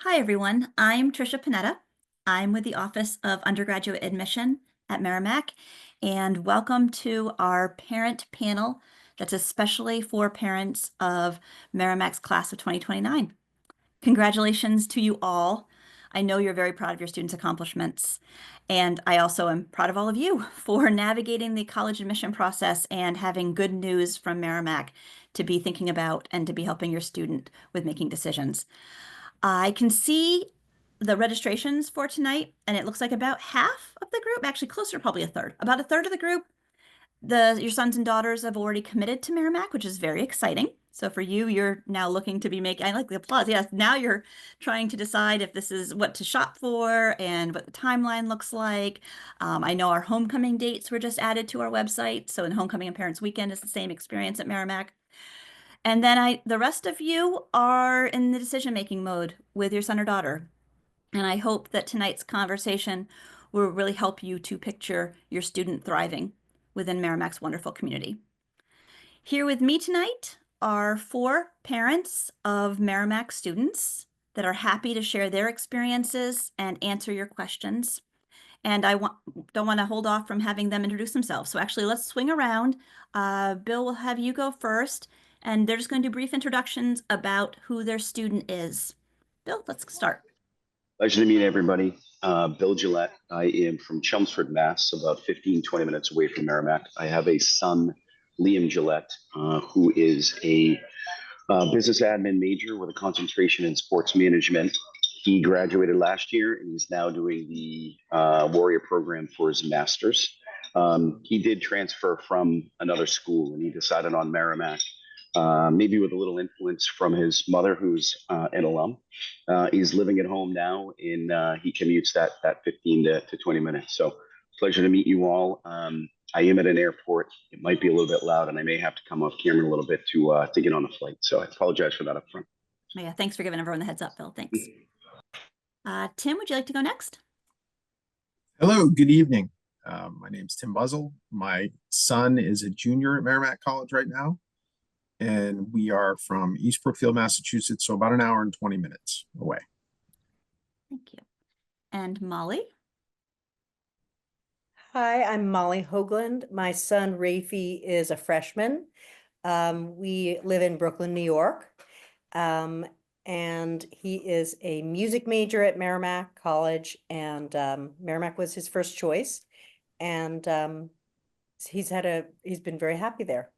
Hi, everyone. I'm Trisha Panetta. I'm with the Office of Undergraduate Admission at Merrimack, and welcome to our parent panel that's especially for parents of Merrimack's class of 2029. Congratulations to you all. I know you're very proud of your students' accomplishments, and I also am proud of all of you for navigating the college admission process and having good news from Merrimack to be thinking about and to be helping your student with making decisions. I can see the registrations for tonight, and it looks like about half of the group, actually closer, probably a third, about a third of the group, your sons and daughters have already committed to Merrimack, which is very exciting. So for you, you're now looking to be making, I like the applause. Yes, now you're trying to decide if this is what to shop for and what the timeline looks like. I know our homecoming dates were just added to our website. So in Homecoming and Parents Weekend is the same experience at Merrimack. And then the rest of you are in the decision-making mode with your son or daughter. And I hope that tonight's conversation will really help you to picture your student thriving within Merrimack's wonderful community. Here with me tonight are four parents of Merrimack students that are happy to share their experiences and answer your questions. And don't want to hold off from having them introduce themselves. So actually, let's swing around. Bill, will have you go first, and they're just going to do brief introductions about who their student is. Bill, let's start. Pleasure to meet everybody. Bill Gillette. I am from Chelmsford, Mass, about 15-20 minutes away from Merrimack. I have a son, Liam Gillette, who is a business admin major with a concentration in sports management. He graduated last year and he's now doing the Warrior program for his master's. He did transfer from another school and he decided on Merrimack, maybe with a little influence from his mother, who's an alum. He's living at home now and he commutes that 15 to 20 minutes. So pleasure to meet you all. I am at an airport. It might be a little bit loud and I may have to come off camera a little bit to get on the flight. So I apologize for that up front. Yeah, thanks for giving everyone the heads up, Bill. Thanks. Tim, would you like to go next? Hello, good evening. My name's Tim Buzzle. My son is a junior at Merrimack College right now, and we are from East Brookfield, Massachusetts, so about an hour and 20 minutes away. Thank you. And Molly? Hi, I'm Molly Hoagland. My son Rafi is a freshman. We live in Brooklyn, New York. And he is a music major at Merrimack College, and Merrimack was his first choice. And he's been very happy there.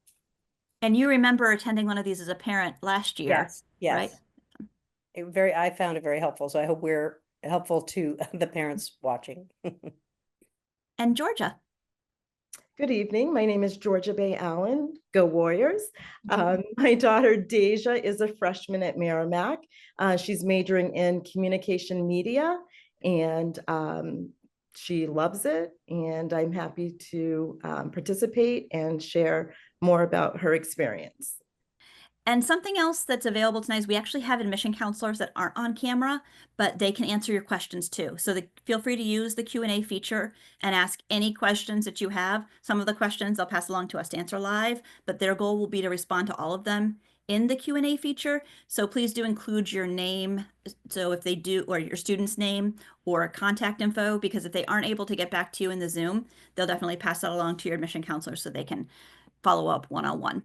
And you remember attending one of these as a parent last year, yes. right? I found it very helpful, so I hope we're helpful to the parents watching. And Georgia. Good evening. My name is Georgia Bay Allen. Go Warriors. My daughter Deja is a freshman at Merrimack. She's majoring in communication media and she loves it. And I'm happy to participate and share more about her experience. And something else that's available tonight is we actually have admission counselors that aren't on camera, but they can answer your questions too. So feel free to use the Q&A feature and ask any questions that you have. Some of the questions they'll pass along to us to answer live, but their goal will be to respond to all of them in the Q&A feature. So please do include your name. So if they do, or your student's name or contact info, because if they aren't able to get back to you in the Zoom, they'll definitely pass that along to your admission counselor so they can follow up one-on-one.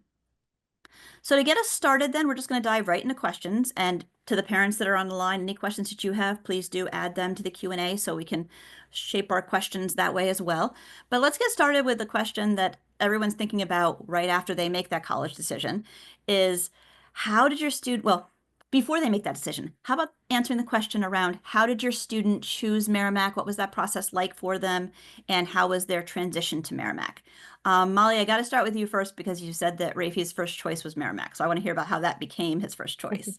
So to get us started, then we're just going to dive right into questions. And to the parents that are on the line, any questions that you have, please do add them to the Q&A so we can shape our questions that way as well. But let's get started with the question that everyone's thinking about right after they make that college decision is how did your student, well, before they make that decision, how about answering the question around how did your student choose Merrimack? What was that process like for them? And how was their transition to Merrimack? Molly, I got to start with you first because you said that Rafi's first choice was Merrimack. So I want to hear about how that became his first choice.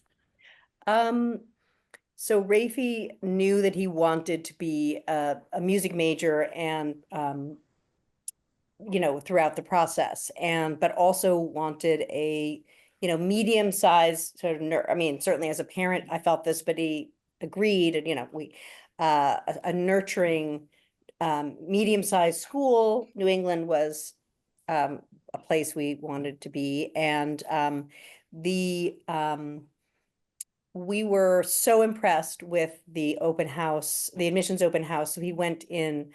So Rafi knew that he wanted to be a music major and, throughout the process but also wanted a, medium-sized sort of, certainly as a parent, I felt this, but he agreed and, a nurturing, medium-sized school. New England was a place we wanted to be. And we were so impressed with the open house, the admissions open house. We went in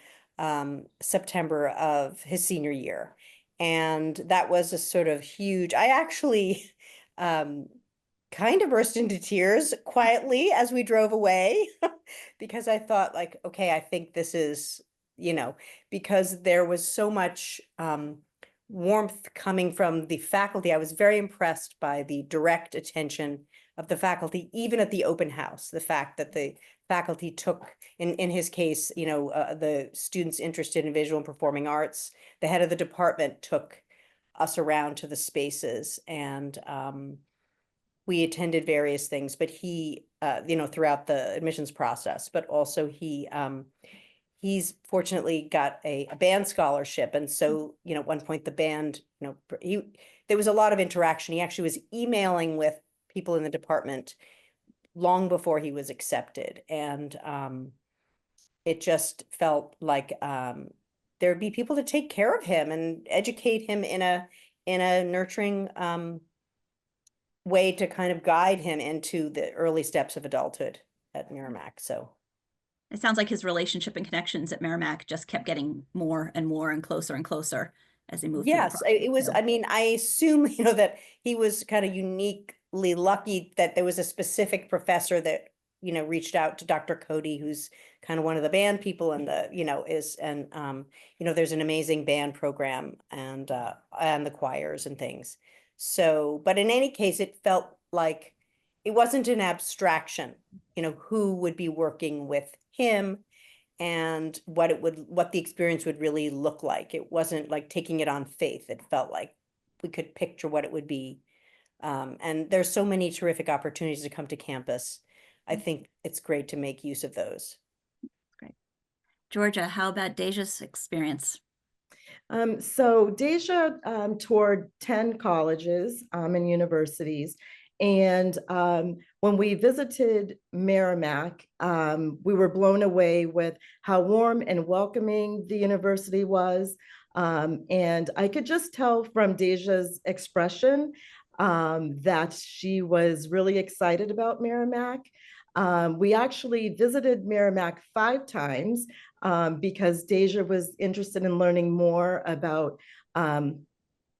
September of his senior year. And that was a sort of huge, I actually kind of burst into tears quietly as we drove away because I thought like, okay, I think this is, because there was so much warmth coming from the faculty. I was very impressed by the direct attention of the faculty, even at the open house, the fact that the faculty took, in his case, the students interested in visual and performing arts, the head of the department took us around to the spaces, and we attended various things, but he, throughout the admissions process, but also he's fortunately got a band scholarship. And so, at one point the band, there was a lot of interaction. He actually was emailing with people in the department long before he was accepted. And it just felt like there'd be people to take care of him and educate him in a nurturing way to kind of guide him into the early steps of adulthood at Merrimack. So It sounds like his relationship and connections at Merrimack just kept getting more and more and closer as he moved through the yes, process. it was, too. I mean, I assume, that he was kind of uniquely lucky that there was a specific professor that, reached out to Dr. Cody, who's kind of one of the band people and there's an amazing band program and the choirs and things. So, but in any case, it felt like it wasn't an abstraction, who would be working with him and what the experience would really look like. It wasn't like taking it on faith. It felt like we could picture what it would be. And there's so many terrific opportunities to come to campus. I think it's great to make use of those. Great. Georgia, how about Deja's experience? So Deja toured 10 colleges and universities. And when we visited Merrimack, we were blown away with how warm and welcoming the university was. And I could just tell from Deja's expression that she was really excited about Merrimack. We actually visited Merrimack 5 times because Deja was interested in learning more about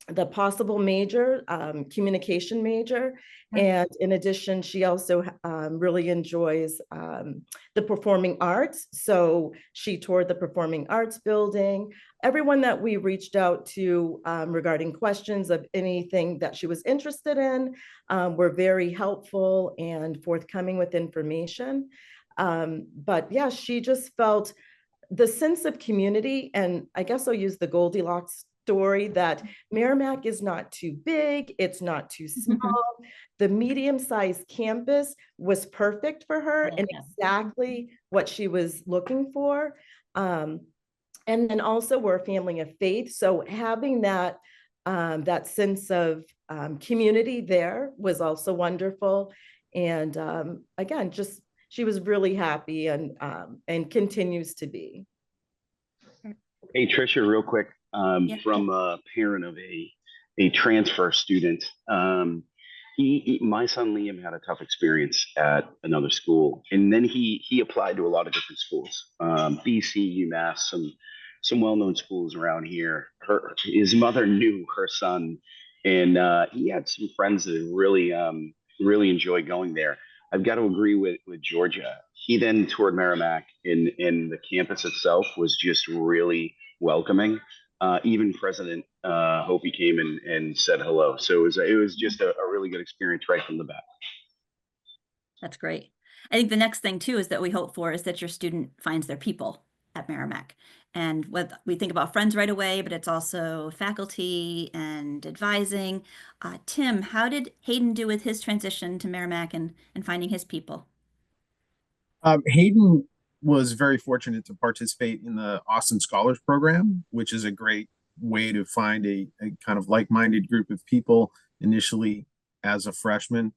the possible major, communication major. And in addition, she also really enjoys the performing arts. So she toured the performing arts building. Everyone that we reached out to regarding questions of anything that she was interested in were very helpful and forthcoming with information. But yeah, she just felt the sense of community, and I guess I'll use the Goldilocks story that Merrimack is not too big, it's not too small. The medium-sized campus was perfect for her and exactly what she was looking for. And then also we're a family of faith, so having that that sense of community there was also wonderful. And again, just she was really happy and continues to be. Hey, Tricia, real quick, Yeah. from a parent of a transfer student. My son Liam had a tough experience at another school, and then he applied to a lot of different schools, BC, UMass, some well-known schools around here. His mother knew her son, and he had some friends that really enjoy going there. I've got to agree with Georgia. He then toured Merrimack, and the campus itself was just really welcoming. Even President Hopi came and said hello. So it was just a really good experience right from the bat. That's great. I think the next thing too is that we hope for is that your student finds their people at Merrimack. And what we think about friends right away, but it's also faculty and advising. Tim, how did Hayden do with his transition to Merrimack and finding his people? Hayden was very fortunate to participate in the Austin Scholars Program, which is a great way to find a kind of like-minded group of people initially as a freshman.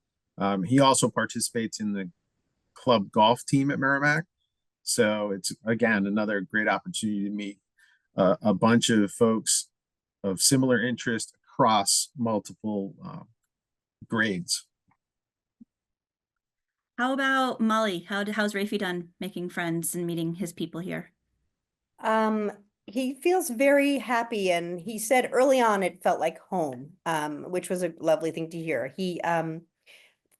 He also participates in the club golf team at Merrimack. So it's, again, another great opportunity to meet a bunch of folks of similar interest across multiple grades. How about Molly? How's Rafi done making friends and meeting his people here? Um, he feels very happy, and he said early on it felt like home, which was a lovely thing to hear.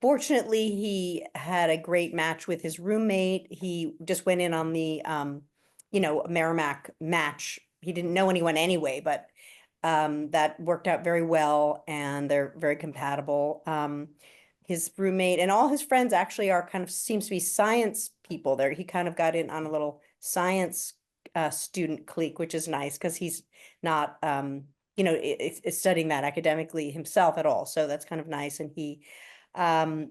Fortunately, he had a great match with his roommate. He just went in on the, Merrimack match. He didn't know anyone anyway, but that worked out very well, and they're very compatible. His roommate and all his friends actually are kind of seems to be science people. There, he kind of got in on a little science student clique, which is nice because he's not, studying that academically himself at all. So that's kind of nice, and um,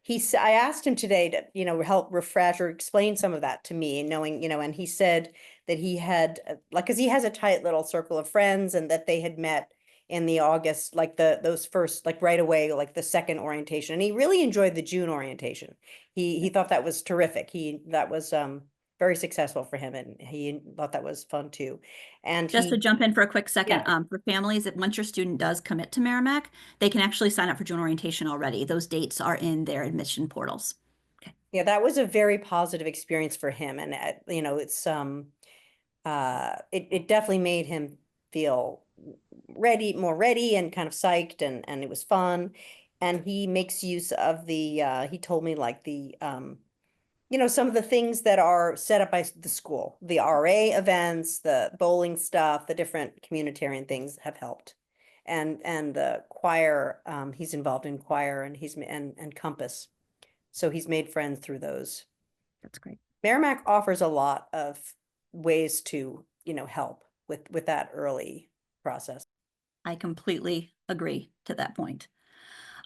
I asked him today to, help refresh or explain some of that to me, knowing, and he said that he had, because he has a tight little circle of friends, and that they had met in the August, like those first, like right away, like the second orientation. And he really enjoyed the June orientation. He thought that was terrific. That was very successful for him, and he thought that was fun too. And Just to jump in for a quick second, yeah. for families, that once your student does commit to Merrimack, they can actually sign up for June orientation already. Those dates are in their admission portals. Okay. Yeah, that was a very positive experience for him. And, it's, it definitely made him feel more ready and kind of psyched, and it was fun. And he makes use of he told me like some of the things that are set up by the school, the RA events, the bowling stuff, the different communitarian things have helped. And the choir, he's involved in choir, and and Compass. So he's made friends through those. That's great. Merrimack offers a lot of ways to, help with that early process. I completely agree to that point.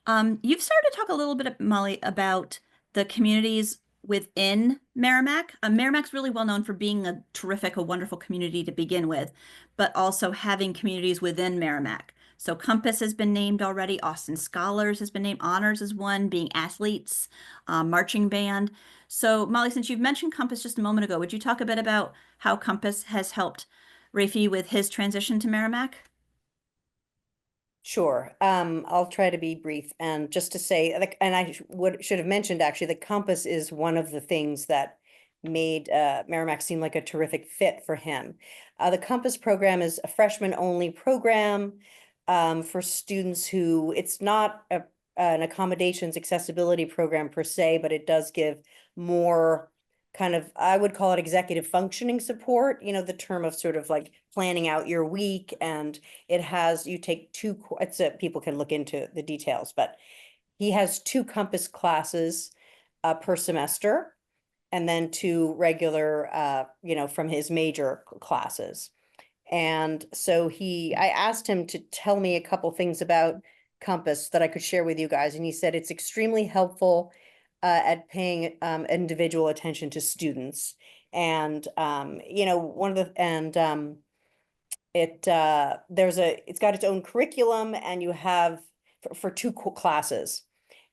You've started to talk a little bit, Molly, about the communities within Merrimack. Merrimack's really well known for being a wonderful community to begin with, but also having communities within Merrimack. So Compass has been named already. Austin Scholars has been named. Honors is one, being athletes, marching band. So Molly, since you've mentioned Compass just a moment ago, would you talk a bit about how Compass has helped Rafi with his transition to Merrimack? Sure. I'll try to be brief, and just to say, like, and I should have mentioned actually, the Compass is one of the things that made Merrimack seem like a terrific fit for him. The Compass program is a freshman only program for students who, it's not an accommodations accessibility program per se, but it does give more kind of, I would call it executive functioning support, the term of sort of like planning out your week. And you take people can look into the details, but he has 2 Compass classes per semester, and then 2 regular, from his major classes. And so I asked him to tell me a couple things about Compass that I could share with you guys. And he said it's extremely helpful at paying individual attention to students. And, one of the, and it's got its own curriculum, and you have for 2 classes.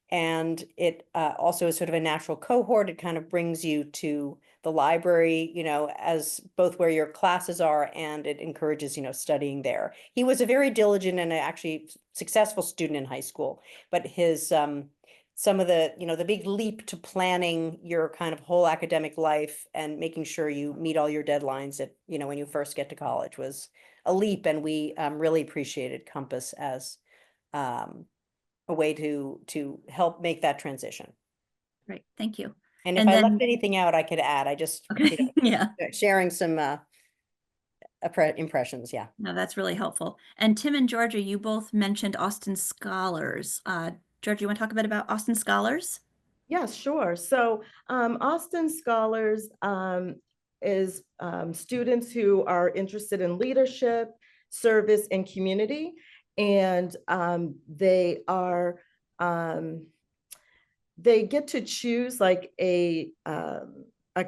And it also is sort of a natural cohort. It kind of brings you to the library, as both where your classes are, and it encourages, studying there. He was a very diligent and actually successful student in high school, but his some of the big leap to planning your kind of whole academic life and making sure you meet all your deadlines when you first get to college was a leap. And we really appreciated Compass as a way to help make that transition. Great, thank you. And if And I left then, anything out, I could add. I just, okay, yeah, sharing some impressions. Yeah. no, that's really helpful. And Tim and Georgia, you both mentioned Austin Scholars. Georgia, you want to talk a bit about Austin Scholars? Yeah, sure. So Austin Scholars is students who are interested in leadership, service, and community. And they get to choose like a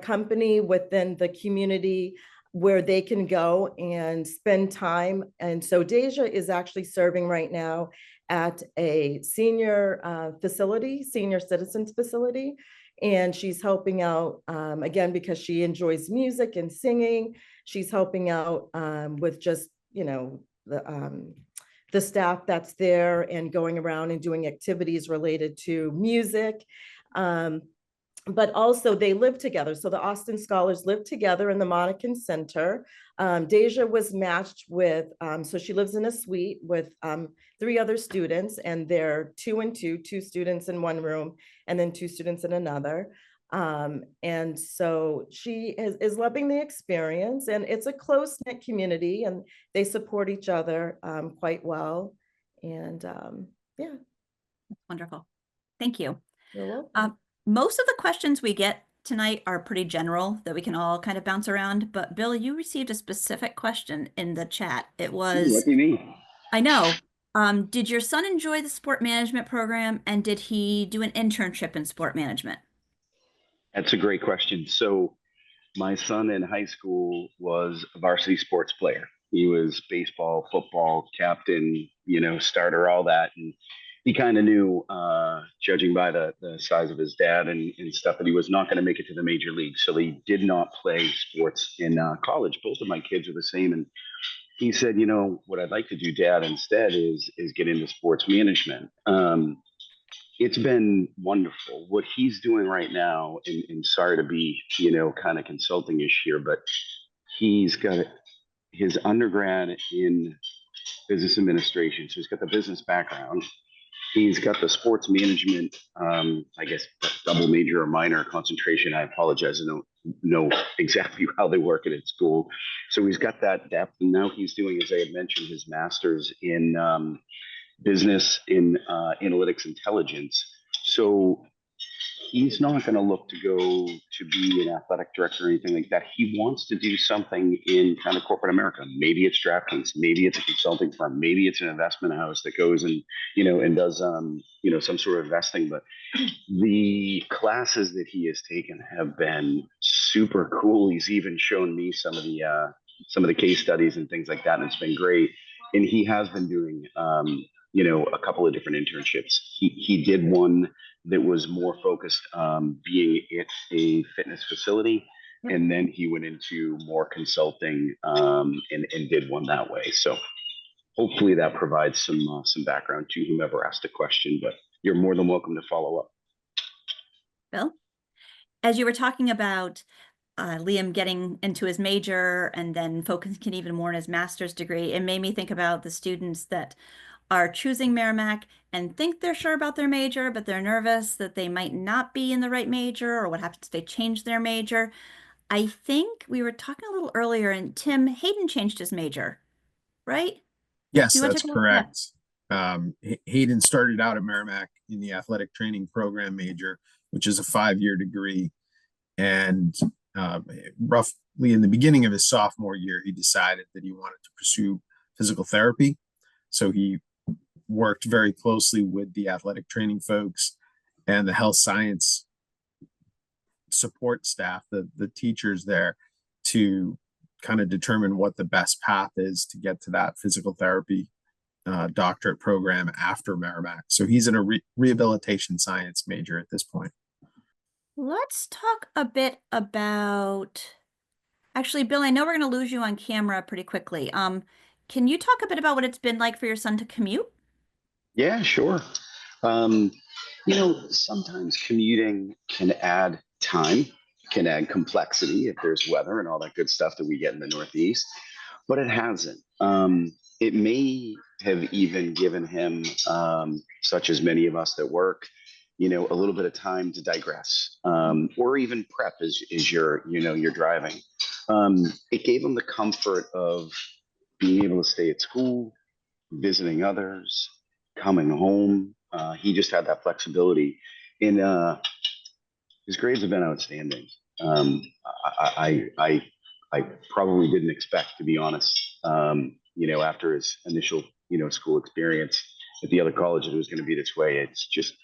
company within the community where they can go and spend time. And so Deja is actually serving right now at a senior senior citizens facility. And she's helping out, again, because she enjoys music and singing. She's helping out with just, the staff that's there, and going around and doing activities related to music. But also they live together. So the Austin Scholars live together in the Monacan Center. Deja was matched with, so she lives in a suite with 3 other students, and they're 2 and 2, 2 students in one room, and then 2 students in another. And so she is loving the experience, and it's a close-knit community, and they support each other quite well. And yeah. Wonderful. Thank you. You're welcome. Most of the questions we get tonight are pretty general that we can all kind of bounce around. But Bill, you received a specific question in the chat. It was, Lucky me. I know, did your son enjoy the sport management program, and did he do an internship in sport management? That's a great question. So my son in high school was a varsity sports player. He was baseball, football, captain, starter, all that. And he kind of knew, judging by the size of his dad and stuff, that he was not going to make it to the major leagues. So he did not play sports in college. Both of my kids are the same. And he said, what I'd like to do, Dad, instead is get into sports management. It's been wonderful what he's doing right now. And sorry to be, kind of consulting-ish here, but he's got his undergrad in business administration. So he's got the business background. He's got the sports management, I guess, double major or minor concentration. I apologize. I don't know exactly how they work it at school. So he's got that depth. And now he's doing, as I had mentioned, his master's in business in analytics intelligence. So he's not going to look to go to be an athletic director or anything like that. He wants to do something in kind of corporate America. Maybe it's DraftKings, maybe it's a consulting firm, maybe it's an investment house that goes and and does some sort of investing. But the classes that he has taken have been super cool. He's even shown me some of the case studies and things like that, and it's been great. And he has been doing a couple of different internships. He did one that was more focused being at a fitness facility. Yep. And then he went into more consulting and did one that way. So hopefully that provides some background to whomever asked a question, but you're more than welcome to follow up. Bill, as you were talking about Liam getting into his major and then focusing even more on his master's degree, it made me think about the students that are choosing Merrimack and think they're sure about their major, but they're nervous that they might not be in the right major, or what happens if they change their major. I think we were talking a little earlier, and Tim Hayden changed his major, right? Yes, that's correct. Hayden started out at Merrimack in the athletic training program major, which is a 5-year degree. And roughly in the beginning of his sophomore year, he decided that he wanted to pursue physical therapy. So he worked very closely with the athletic training folks and the health science support staff, the teachers there, to kind of determine what the best path is to get to that physical therapy doctorate program after Merrimack. So he's in a rehabilitation science major at this point. Let's talk a bit about, actually, Bill, I know we're going to lose you on camera pretty quickly. Can you talk a bit about what it's been like for your son to commute? Yeah, sure. Sometimes commuting can add time, can add complexity if there's weather and all that good stuff that we get in the Northeast, but it hasn't. It may have even given him, such as many of us that work, a little bit of time to digress, or even prep as you're driving. It gave him the comfort of being able to stay at school, visiting others, coming home. He just had that flexibility. And his grades have been outstanding. I probably didn't expect, to be honest, after his initial, school experience at the other college, that it was going to be this way. It's just,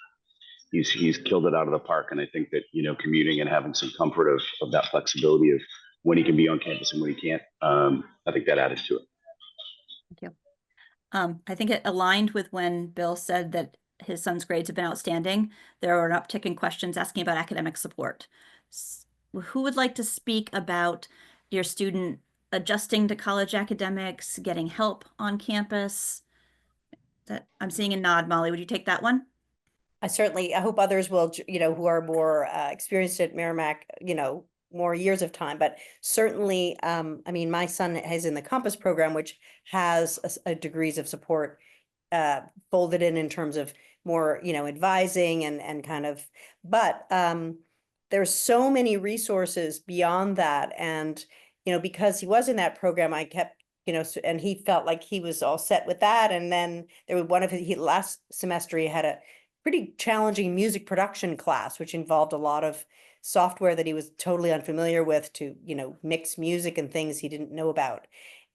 he's killed it out of the park. And I think that, commuting and having some comfort of that flexibility of when he can be on campus and when he can't, I think that added to it. Thank you. I think it aligned with when Bill said that his son's grades have been outstanding. There were an uptick in questions asking about academic support. Who would like to speak about your student adjusting to college academics, getting help on campus? That I'm seeing a nod. Molly, would you take that one? I hope others will, who are more experienced at Merrimack, more years of time, but certainly, I mean, my son is in the Compass program, which has a degrees of support folded in terms of more, advising and kind of, but there's so many resources beyond that. And, because he was in that program, I kept, and he felt like he was all set with that. And then there was one of his, last semester, he had a pretty challenging music production class, which involved a lot of software that he was totally unfamiliar with to, mix music and things he didn't know about.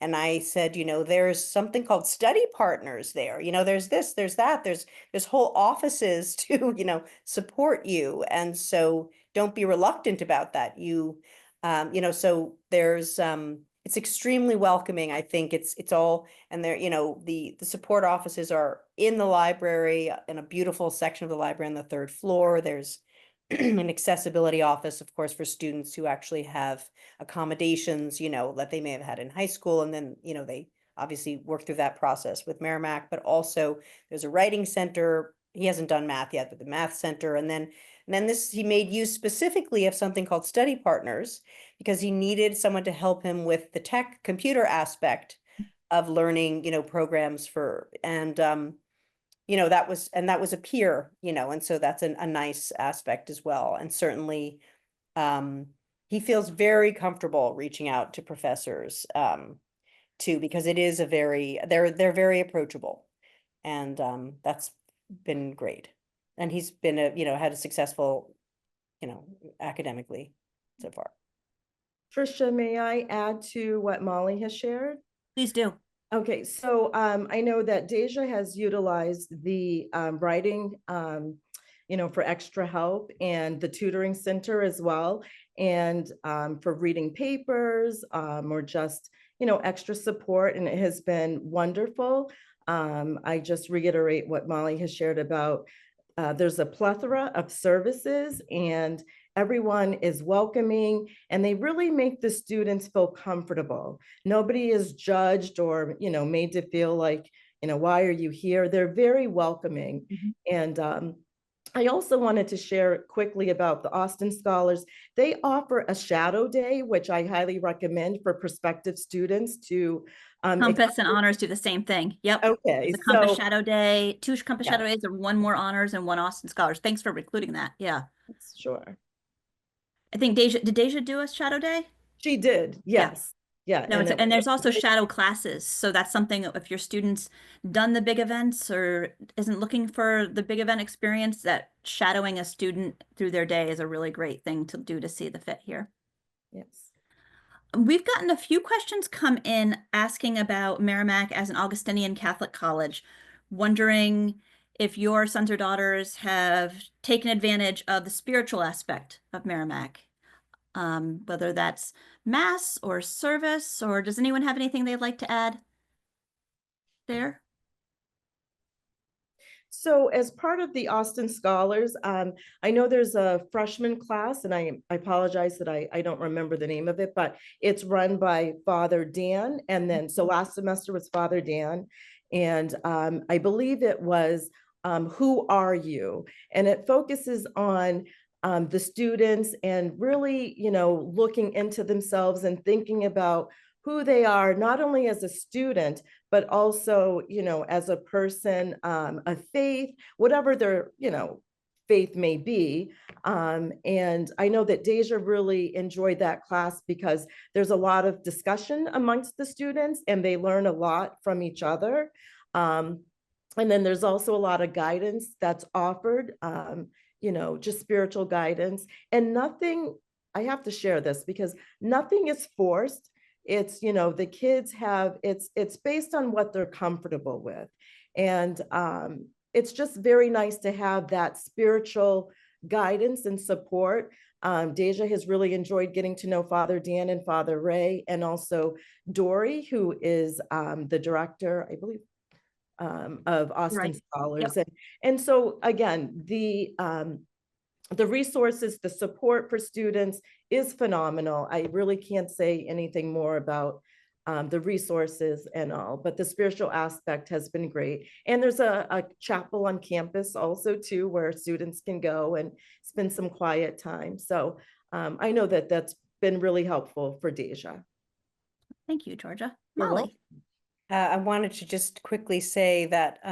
And I said, there's something called study partners there. There's this, there's that, there's whole offices to, support you. And so don't be reluctant about that. So there's, it's extremely welcoming. I think it's all, and there, the support offices are in the library, in a beautiful section of the library on the 3rd floor. There's an accessibility office, of course, for students who actually have accommodations, that they may have had in high school. And then, they obviously work through that process with Merrimack, but also there's a writing center. He hasn't done math yet, but the math center. And then he made use specifically of something called study partners, because he needed someone to help him with the tech computer aspect of learning, programs that was a peer, and so that's a nice aspect as well. And certainly, he feels very comfortable reaching out to professors, too, because it is they're very approachable, and that's been great. And he's been had a successful, academically so far. Trisha, may I add to what Molly has shared? Please do. Okay, so I know that Deja has utilized the writing, for extra help, and the tutoring center as well, and for reading papers or just, extra support, and it has been wonderful. I just reiterate what Molly has shared about there's a plethora of services, and everyone is welcoming, and they really make the students feel comfortable. Nobody is judged or, made to feel like, why are you here? They're very welcoming. And I also wanted to share quickly about the Austin Scholars. They offer a shadow day, which I highly recommend for prospective students to Compass and honors do the same thing. Yep. Okay, It's a Compass so Shadow Day, 2 Compass yeah, Shadow Days, or 1 more honors and 1 Austin Scholars. Thanks for including that. Yeah. sure. I think did Deja do a Shadow Day? She did, Yeah. yes. Yeah, No, and it and was there's also shadow classes. So that's something, if your student's done the big events or isn't looking for the big event experience, that shadowing a student through their day is a really great thing to do to see the fit here. yes. We've gotten a few questions come in asking about Merrimack as an Augustinian Catholic college, wondering if your sons or daughters have taken advantage of the spiritual aspect of Merrimack, whether that's mass or service, or does anyone have anything they'd like to add there? So as part of the Austin Scholars, I know there's a freshman class, and I apologize that I don't remember the name of it, but it's run by Father Dan. And then, so last semester was Father Dan. And I believe it was Who Are You? And it focuses on the students and really, looking into themselves and thinking about who they are, not only as a student, but also, as a person of faith, whatever their, faith may be. And I know that Deja really enjoyed that class because there's a lot of discussion amongst the students, and they learn a lot from each other. And then there's also a lot of guidance that's offered, just spiritual guidance. And nothing, I have to share this because nothing is forced. It's, the kids have, it's based on what they're comfortable with. And it's just very nice to have that spiritual guidance and support. Deja has really enjoyed getting to know Father Dan and Father Ray, and also Dory, who is the director, I believe, of Austin Right. Scholars. Yep. And so again, the resources, the support for students is phenomenal. I really can't say anything more about the resources and all, but the spiritual aspect has been great. And there's a chapel on campus also too, where students can go and spend some quiet time. So I know that that's been really helpful for Deja. Thank you, Georgia. You're Molly. I wanted to just quickly say that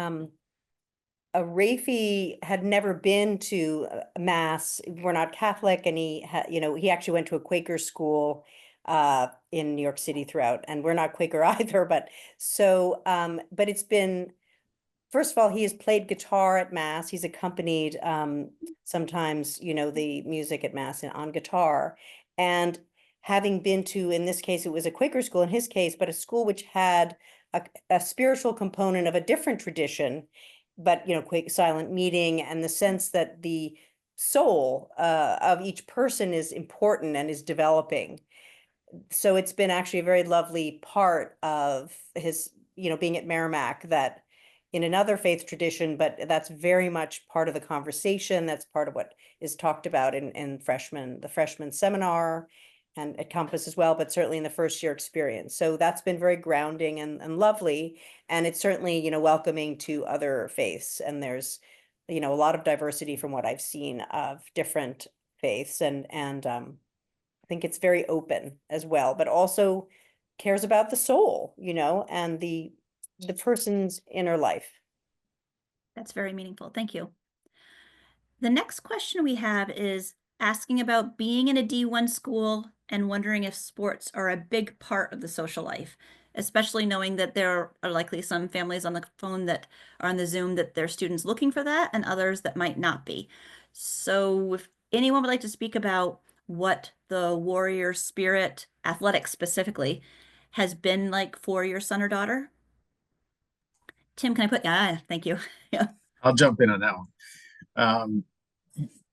Rafi had never been to Mass. We're not Catholic, and he actually went to a Quaker school in New York City throughout, and we're not Quaker either. But but it's been, first of all, he has played guitar at Mass. He's accompanied sometimes, the music at Mass on guitar. And having been to, in this case, it was a Quaker school in his case, but a school which had a spiritual component of a different tradition, but, silent meeting, and the sense that the soul of each person is important and is developing. So it's been actually a very lovely part of his, being at Merrimack, that in another faith tradition, but that's very much part of the conversation. That's part of what is talked about in the freshman seminar and at Compass as well, but certainly in the first year experience. So that's been very grounding and lovely. And it's certainly, welcoming to other faiths. And there's, a lot of diversity from what I've seen of different faiths, and I think it's very open as well, but also cares about the soul, and the person's inner life. That's very meaningful. Thank you. The next question we have is asking about being in a D1 school and wondering if sports are a big part of the social life, especially knowing that there are likely some families on the phone that are on the Zoom that their students looking for that, and others that might not be. So if anyone would like to speak about what the warrior spirit, athletics specifically, has been like for your son or daughter. Tim, can I put, thank you. Yeah. I'll jump in on that one.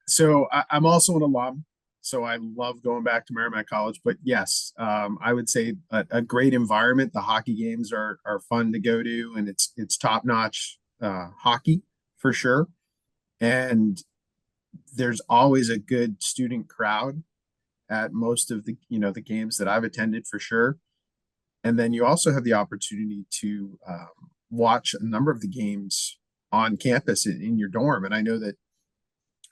So I'm also an alum, so I love going back to Merrimack College. But yes, I would say a great environment. The hockey games are fun to go to, and it's top notch hockey for sure. And there's always a good student crowd at most of the the games that I've attended for sure. And then you also have the opportunity to watch a number of the games on campus in your dorm. And I know that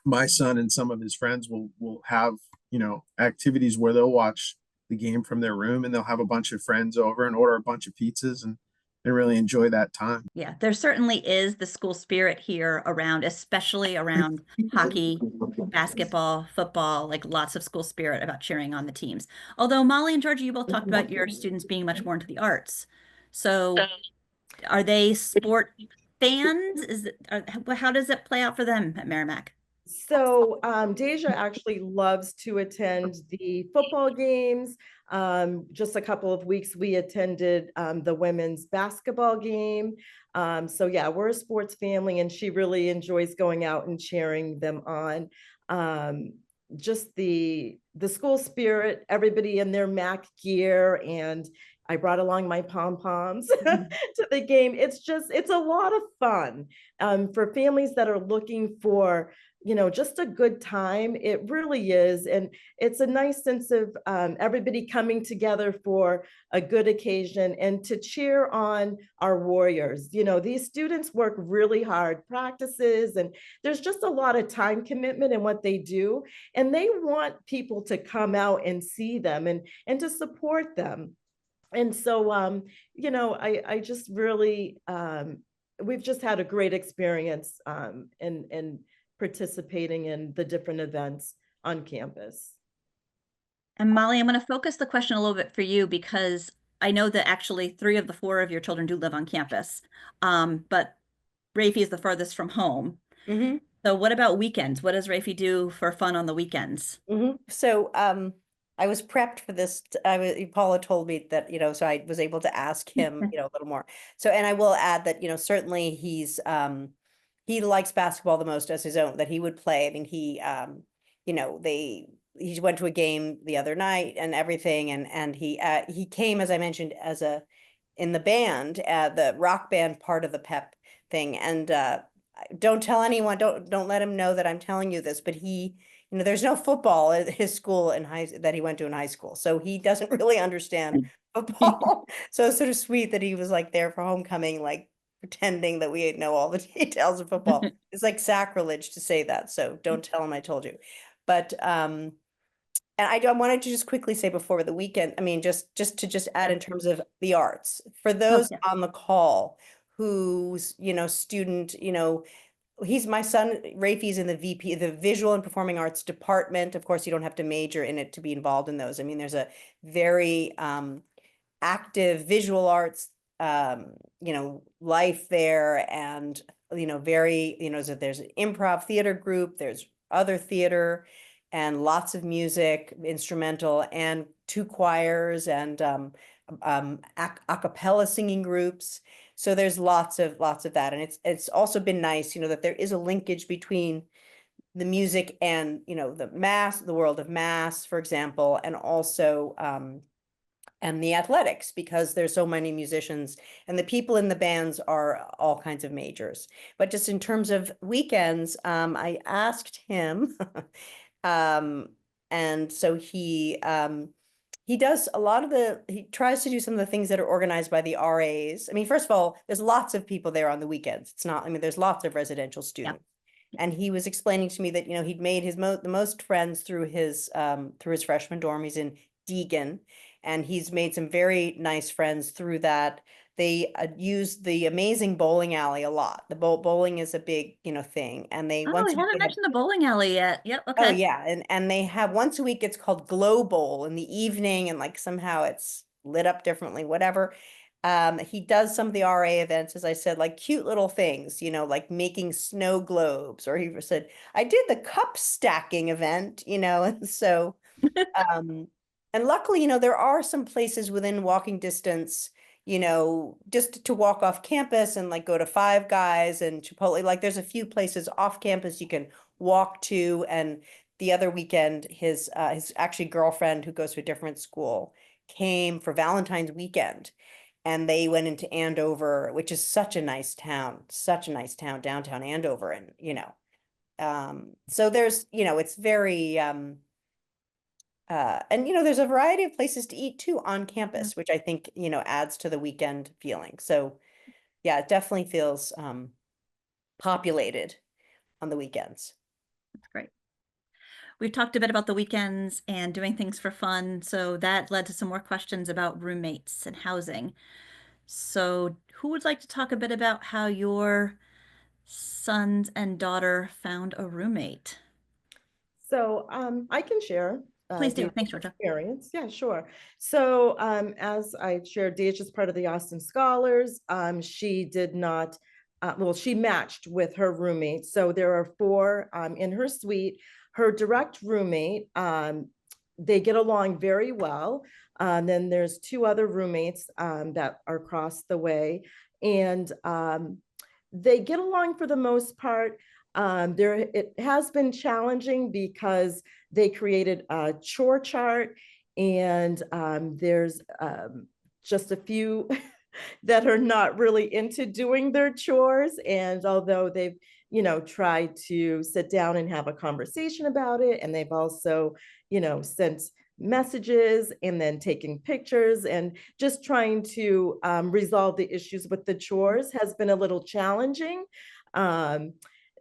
my son and some of his friends will have activities where they'll watch the game from their room, and they'll have a bunch of friends over and order a bunch of pizzas and really enjoy that time. Yeah, there certainly is the school spirit here around, especially around hockey, basketball, football, like lots of school spirit about cheering on the teams. Although Molly and Georgia, you both talked about your students being much more into the arts. So are they sport fans? How does it play out for them at Merrimack? So Deja actually loves to attend the football games. Just a couple of weeks, we attended the women's basketball game. So yeah, we're a sports family, and she really enjoys going out and cheering them on. Just the school spirit, everybody in their Mac gear, and I brought along my pom-poms to the game. It's a lot of fun for families that are looking for just a good time. It really is. And it's a nice sense of everybody coming together for a good occasion and to cheer on our warriors. These students work really hard, practices, and there's just a lot of time commitment in what they do. And they want people to come out and see them and to support them. And so, I just really, we've just had a great experience in participating in the different events on campus. And Molly, I'm going to focus the question a little bit for you because I know that actually 3 of the 4 of your children do live on campus, but Rafi is the furthest from home. Mm-hmm. So what about weekends? What does Rafi do for fun on the weekends? Mm-hmm. So I was prepped for this. Paula told me that, so I was able to ask him, a little more. So, and I will add that, certainly he likes basketball the most as his own, that he would play. I mean, he went to a game the other night and everything. And he came, as I mentioned, in the band, the rock band part of the pep thing. And don't tell anyone, don't let him know that I'm telling you this, but there's no football at his school that he went to in high school. So he doesn't really understand football. So it's sort of sweet that he was like there for homecoming, like pretending that we know all the details of football. It's like sacrilege to say that, so don't tell him I told you. But and I wanted to just quickly say before the weekend, I mean, just add Yeah. in terms of the arts, for Oh, those yeah. on the call who's, student, he's my son, Rafi's in the VP, the Visual and Performing Arts Department. Of course, you don't have to major in it to be involved in those. I mean, there's a very active visual arts, life there, and, very, so there's an improv theater group, there's other theater, and lots of music, instrumental, and 2 choirs, and a cappella singing groups. So there's lots of that, and it's also been nice, that there is a linkage between the music and, the world of mass, for example, and also and the athletics, because there's so many musicians, and the people in the bands are all kinds of majors. But just in terms of weekends, I asked him, and so he does a lot of he tries to do some of the things that are organized by the RAs. I mean, first of all, there's lots of people there on the weekends. It's not, I mean, there's lots of residential students. And he was explaining to me that, he'd made the most friends through his freshman dorm. He's in Deegan, and he's made some very nice friends through that. They use the amazing bowling alley a lot. The bowling is a big, thing, and they Oh, we haven't mentioned the bowling alley yet. Yep. Oh Okay. yeah, and they have once a week. It's called Glow Bowl in the evening, and like somehow it's lit up differently. Whatever. He does some of the RA events, as I said, like cute little things, like making snow globes, or he said, I did the cup stacking event, and so and luckily, there are some places within walking distance, just to walk off campus and like go to Five Guys and Chipotle. Like there's a few places off campus you can walk to. And the other weekend, his actually girlfriend, who goes to a different school, came for Valentine's weekend, and they went into Andover, which is such a nice town, downtown Andover. And, so there's, it's very, and there's a variety of places to eat too on campus, which I think, adds to the weekend feeling. So yeah, it definitely feels populated on the weekends. That's great. We've talked a bit about the weekends and doing things for fun, so that led to some more questions about roommates and housing. So who would like to talk a bit about how your sons and daughter found a roommate? So I can share Please do. Deja's Thanks, Georgia. experience. Yeah, sure. So as I shared, Deja's part of the Austin Scholars. She did not, well, she matched with her roommate. So there are 4 in her suite. Her direct roommate, they get along very well. Then there's 2 other roommates that are across the way, and they get along for the most part. It has been challenging because they created a chore chart, and there's just a few that are not really into doing their chores. And although they've, tried to sit down and have a conversation about it, and they've also, sent messages and then taking pictures and just trying to resolve the issues with the chores has been a little challenging.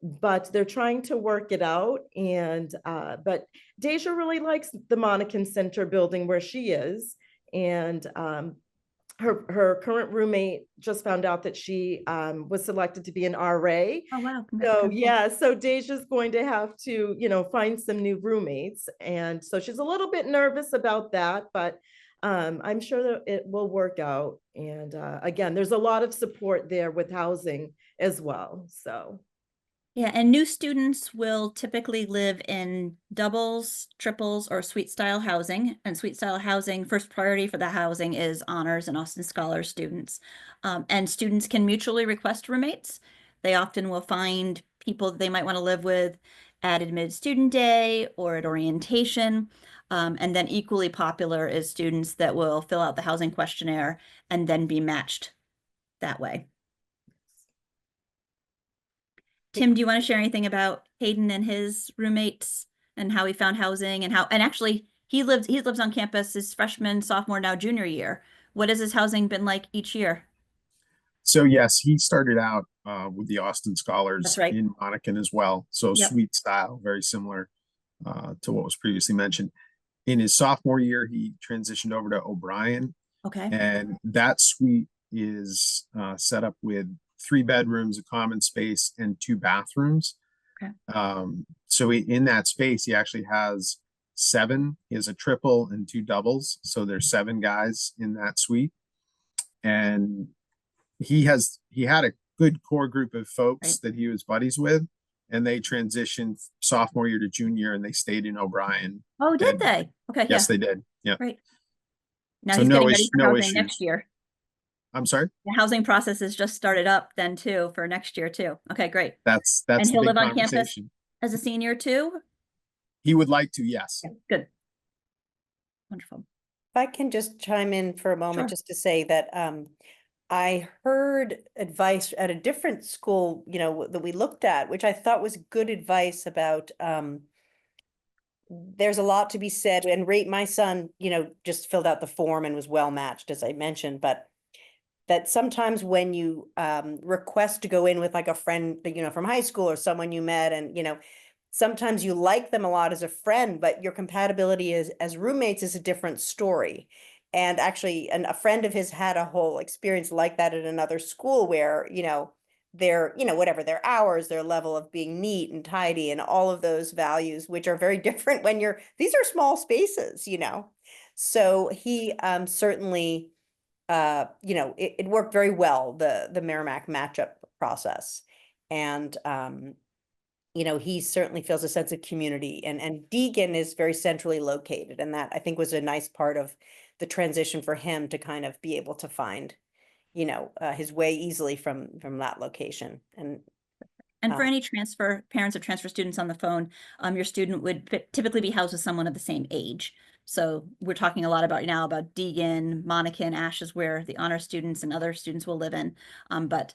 But they're trying to work it out. And but Deja really likes the Monacan Center building where she is. And her current roommate just found out that she was selected to be an RA. Oh, wow. So yeah, so Deja's going to have to, find some new roommates. And so she's a little bit nervous about that, but I'm sure that it will work out. And again, there's a lot of support there with housing as well. So. Yeah, and new students will typically live in doubles, triples, or suite style housing. And suite style housing, first priority for the housing is honors and Austin Scholars students. And students can mutually request roommates. They often will find people that they might want to live with at admitted student day or at orientation. And then equally popular is students that will fill out the housing questionnaire and then be matched that way. Tim, do you want to share anything about Hayden and his roommates and how he found housing and actually he lives on campus his freshman, sophomore, now junior year What has his housing been like each year? So yes, he started out with the Austin That's Scholars right. in Monacan as well. So Yep. suite style, very similar to what was previously mentioned. In his sophomore year, he transitioned over to O'Brien, Okay. and that suite is set up with 3 bedrooms, a common space, and 2 bathrooms. Okay. So in that space, he actually has 7. He has a triple and 2 doubles, so there's 7 guys in that suite, and he had a good core group of Right. folks that he was buddies with, and they transitioned sophomore year to junior, and they stayed in O'Brien. Oh, did And they? Okay, yes, yeah, they did. Yeah. great. Now So he's getting ready for no housing next issues. year. I'm sorry. The housing process has just started up then too for next year too. Okay, great. And That's the he'll big live on campus conversation. as a senior too? He would like to, yes. Yeah, good. Wonderful. If I can just chime in for a moment, Sure. just to say that I heard advice at a different school, that we looked at, which I thought was good advice about there's a lot to be said, and my son, just filled out the form and was well matched, as I mentioned, but that sometimes when you request to go in with like a friend that from high school or someone you met, and sometimes you like them a lot as a friend, but your compatibility as roommates is a different story. And actually, a friend of his had a whole experience like that at another school where, their, whatever their hours, their level of being neat and tidy and all of those values, which are very different when these are small spaces, So he certainly, it worked very well, the Merrimack matchup process. And, he certainly feels a sense of community, and Deegan is very centrally located. And that I think was a nice part of the transition for him to kind of be able to find, his way easily from that location. And for Uh, any parents of transfer students on the phone, your student would typically be housed with someone of the same age. So we're talking a lot about now about Deegan, Monica, and Ash is where the honor students and other students will live in. But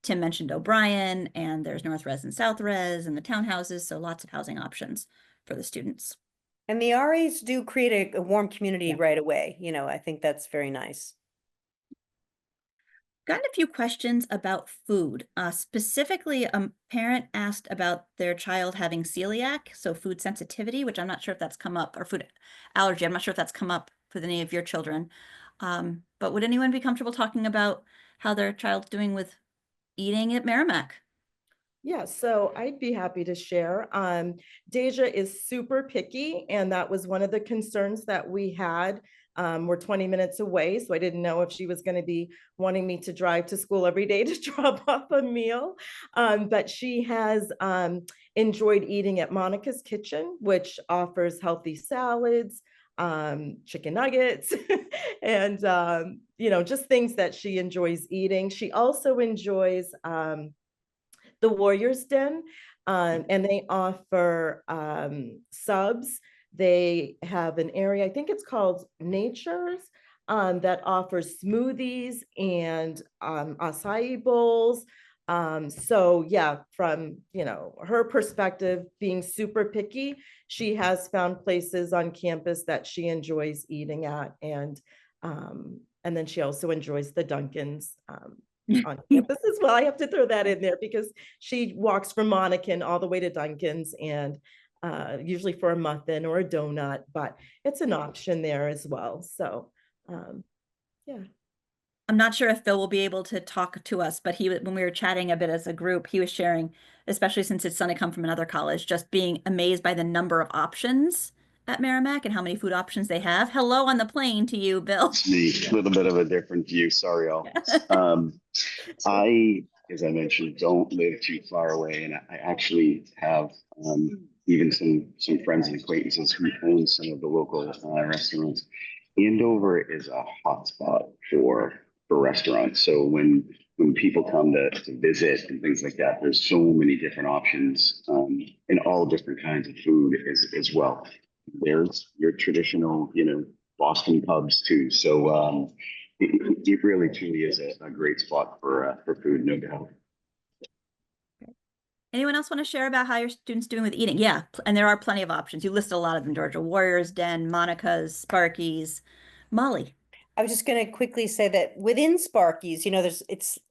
Tim mentioned O'Brien, and there's North Res and South Res and the townhouses, so lots of housing options for the students. and the RAs do create a warm community Yeah. right away. I think that's very nice. Gotten a few questions about food. Specifically, a parent asked about their child having celiac, so food sensitivity, which I'm not sure if that's come up, or food allergy. I'm not sure if that's come up for any of your children. But would anyone be comfortable talking about how their child's doing with eating at Merrimack? Yeah, so I'd be happy to share. Deja is super picky, and that was one of the concerns that we had. We're 20 minutes away, so I didn't know if she was going to be wanting me to drive to school every day to drop off a meal. But she has enjoyed eating at Monica's Kitchen, which offers healthy salads, chicken nuggets, and just things that she enjoys eating. She also enjoys the Warriors Den, and they offer subs. They have an area, I think it's called Nature's, that offers smoothies and acai bowls. So yeah, from her perspective, being super picky, she has found places on campus that she enjoys eating at, and then she also enjoys the Dunkins on campus as well. I have to throw that in there because she walks from Monacan all the way to Duncan's, and usually for a muffin or a donut, but it's an option there as well. So yeah. I'm not sure if Phil will be able to talk to us, but when we were chatting a bit as a group, he was sharing, especially since his son had come from another college, just being amazed by the number of options at Merrimack and how many food options they have. Hello on the plane to you, Bill. It's me, a little bit of a different view. Sorry, all. I, as I mentioned, don't live too far away, and I actually have even some friends and acquaintances who own some of the local restaurants. Andover is a hotspot for restaurants. So when people come to visit and things like that, there's so many different options and all different kinds of food as well. There's your traditional, Boston pubs too. So it really truly is a great spot for food, no doubt. Anyone else want to share about how your students doing with eating? Yeah, and there are plenty of options. You listed a lot of them, Georgia. Warriors Den, Monica's, Sparky's. Molly. I was just going to quickly say that within Sparky's,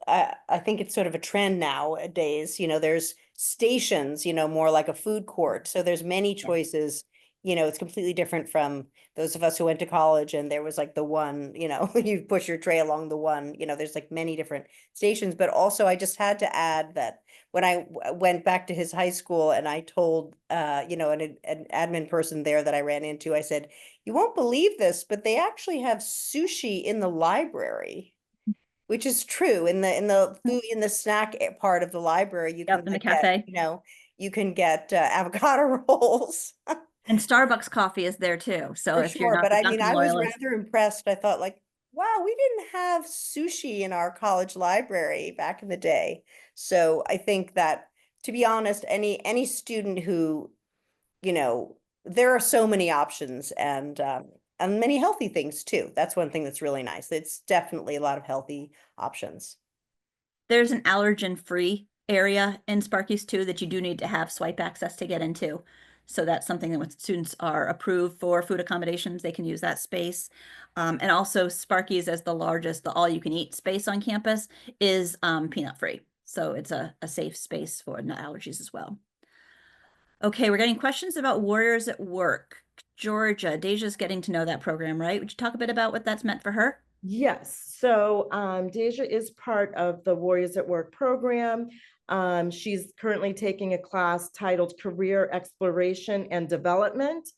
I think it's sort of a trend nowadays, there's stations, more like a food court. So there's many choices, it's completely different from those of us who went to college and there was like the one, you push your tray along the one, there's like many different stations. But also I just had to add that when I went back to his high school and I told, an admin person there that I ran into, I said, you won't believe this, but they actually have sushi in the library, which is true. In the snack part of the library, you can Yep, in the get, cafe. you can get avocado rolls. And Starbucks coffee is there too. So For if you're sure, not but the I mean, Dunkin' I was loyalist, rather impressed. I thought like, wow, we didn't have sushi in our college library back in the day. So I think that, to be honest, any student who, there are so many options and many healthy things too. That's one thing that's really nice. It's definitely a lot of healthy options. there's an allergen-free area in Sparky's too that you do need to have swipe access to get into. So that's something that when students are approved for food accommodations, they can use that space. And also Sparky's, as the largest, the all-you-can-eat space on campus, is peanut-free. So it's a safe space for nut allergies as well. Okay, we're getting questions about Warriors at Work. Georgia, Deja's getting to know that program, right? Would you talk a bit about what that's meant for her? Yes, so Deja is part of the Warriors at Work program. She's currently taking a class titled Career Exploration and Development.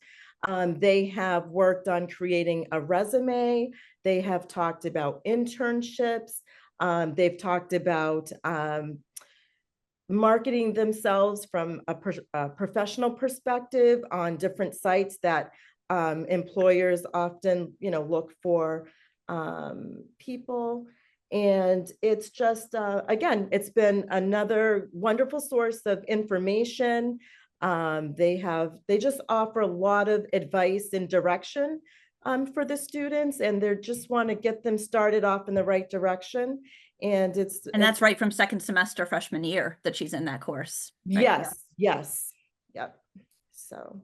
They have worked on creating a resume. They have talked about internships. They've talked about marketing themselves from a professional perspective on different sites that employers often, look for people. And it's just, again, it's been another wonderful source of information. They just offer a lot of advice and direction for the students, and they just want to get them started off in the right direction. And And that's right from second semester freshman year that she's in that course. Right? yes, yep. So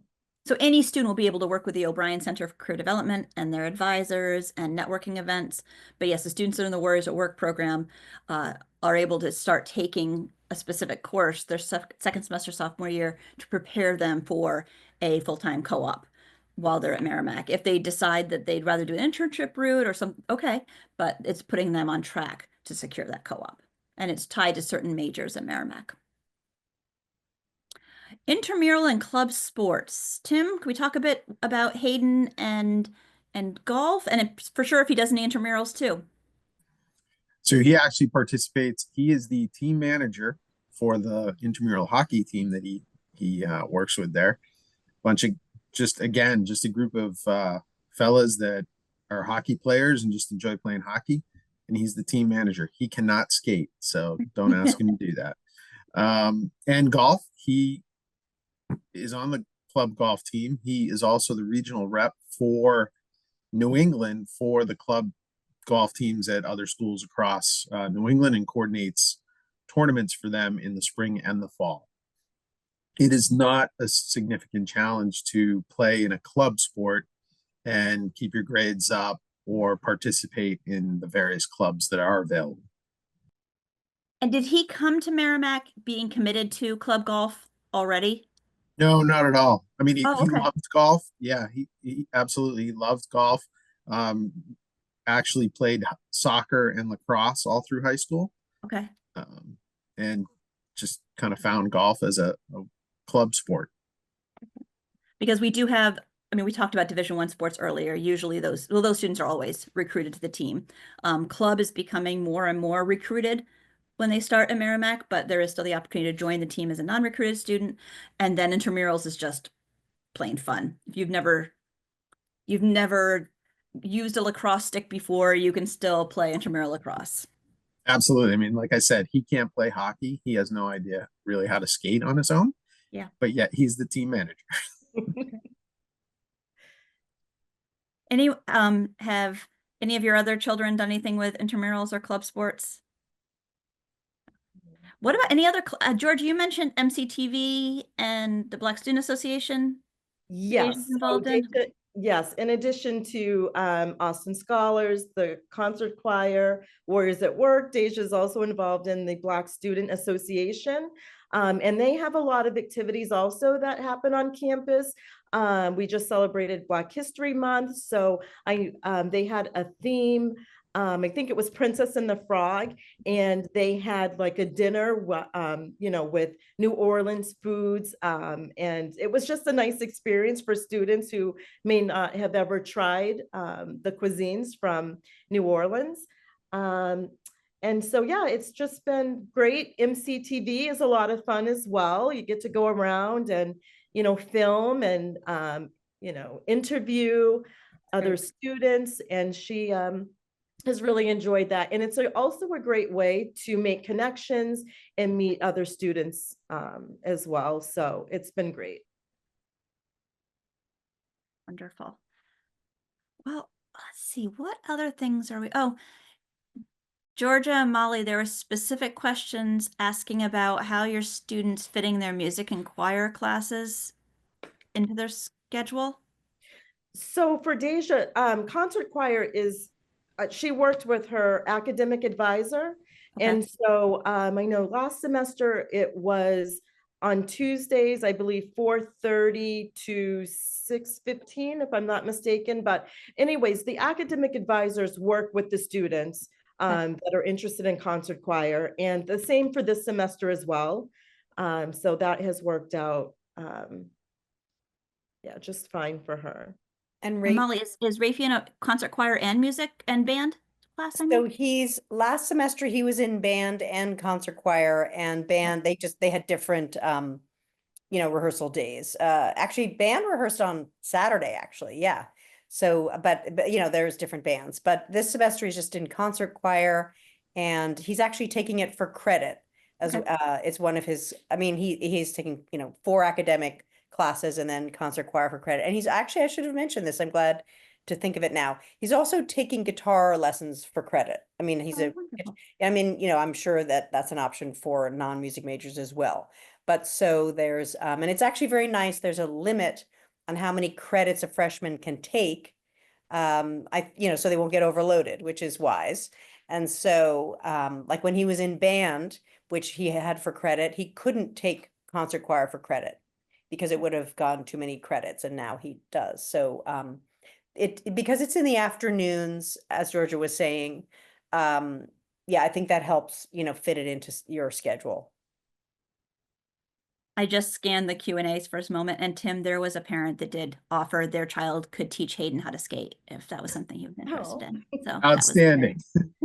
any student will be able to work with the O'Brien Center for Career Development and their advisors and networking events. But yes, the students that are in the Warriors at Work program are able to start taking a specific course their second semester sophomore year to prepare them for a full-time co-op while they're at Merrimack. If they decide that they'd rather do an internship route or some, okay, but it's putting them on track to secure that co-op. And it's tied to certain majors at Merrimack. Intramural and club sports. Tim, can we talk a bit about Hayden and golf? And for sure if he does any intramurals too. So he actually participates. He is the team manager for the intramural hockey team that he works with there. Bunch of just a group of fellas that are hockey players and just enjoy playing hockey. And he's the team manager. He cannot skate, so don't ask him to do that. And golf, he is on the club golf team. He is also the regional rep for New England for the club golf teams at other schools across New England and coordinates tournaments for them in the spring and the fall. It is not a significant challenge to play in a club sport and keep your grades up or participate in the various clubs that are available. And did he come to Merrimack being committed to club golf already? No, not at all. I mean, he Okay. loved golf. Yeah, he absolutely loved golf. Actually played soccer and lacrosse all through high school. Okay. And just kind of found golf as a club sport. Because we do have, I mean, we talked about Division I sports earlier. Usually those students are always recruited to the team. Club is becoming more and more recruited when they start at Merrimack, but there is still the opportunity to join the team as a non-recruited student. And then intramurals is just plain fun. If you've never used a lacrosse stick before, you can still play intramural lacrosse. Absolutely. I mean, like I said, he can't play hockey. He has no idea really how to skate on his own. Yeah. But yet he's the team manager. Have any of your other children done anything with intramurals or club sports? What about any other, George, you mentioned MCTV and the Black Student Association? Yes. Deja's involved in? Yes, in addition to Austin Scholars, the concert choir, Warriors at Work, Deja is also involved in the Black Student Association. And they have a lot of activities also that happen on campus. We just celebrated Black History Month, so they had a theme. I think it was Princess and the Frog, and they had like a dinner, with New Orleans foods. And it was just a nice experience for students who may not have ever tried the cuisines from New Orleans. And so, yeah, it's just been great. MCTV is a lot of fun as well. You get to go around and, film and, interview other students. And she has really enjoyed that. And it's also a great way to make connections and meet other students as well. So it's been great. Wonderful. Well, let's see, what other things are we, oh, Georgia and Molly, there were specific questions asking about how your students fitting their music and choir classes into their schedule. So for Deja, concert choir is, she worked with her academic advisor. Okay. And so I know last semester it was on Tuesdays, I believe 4:30 to 6:15, if I'm not mistaken. But anyways, the academic advisors work with the students that are interested in concert choir, and the same for this semester as well. So that has worked out, yeah, just fine for her. And And Molly, is Rafi in a concert choir and music and band class? I so mean, last semester he was in band and concert choir and band. They had different rehearsal days. Actually band rehearsed on Saturday, actually. Yeah. So, but there's different bands, but this semester he's just in concert choir, and he's actually taking it for credit as it's one of his, I mean, he's taking, 4 academic classes and then concert choir for credit. And he's actually, I should have mentioned this, I'm glad to think of it now. He's also taking guitar lessons for credit. I mean, wonderful. I'm sure that that's an option for non-music majors as well. But so there's, and it's actually very nice. There's a limit on how many credits a freshman can take. So they won't get overloaded, which is wise. And so, like when he was in band, which he had for credit, he couldn't take concert choir for credit because it would have gone too many credits, and now he does. So, because it's in the afternoons, as Georgia was saying, yeah, I think that helps, fit it into your schedule. I just scanned the Q&As for a moment, and Tim, there was a parent that did offer their child could teach Hayden how to skate if that was something he was interested in. So Outstanding.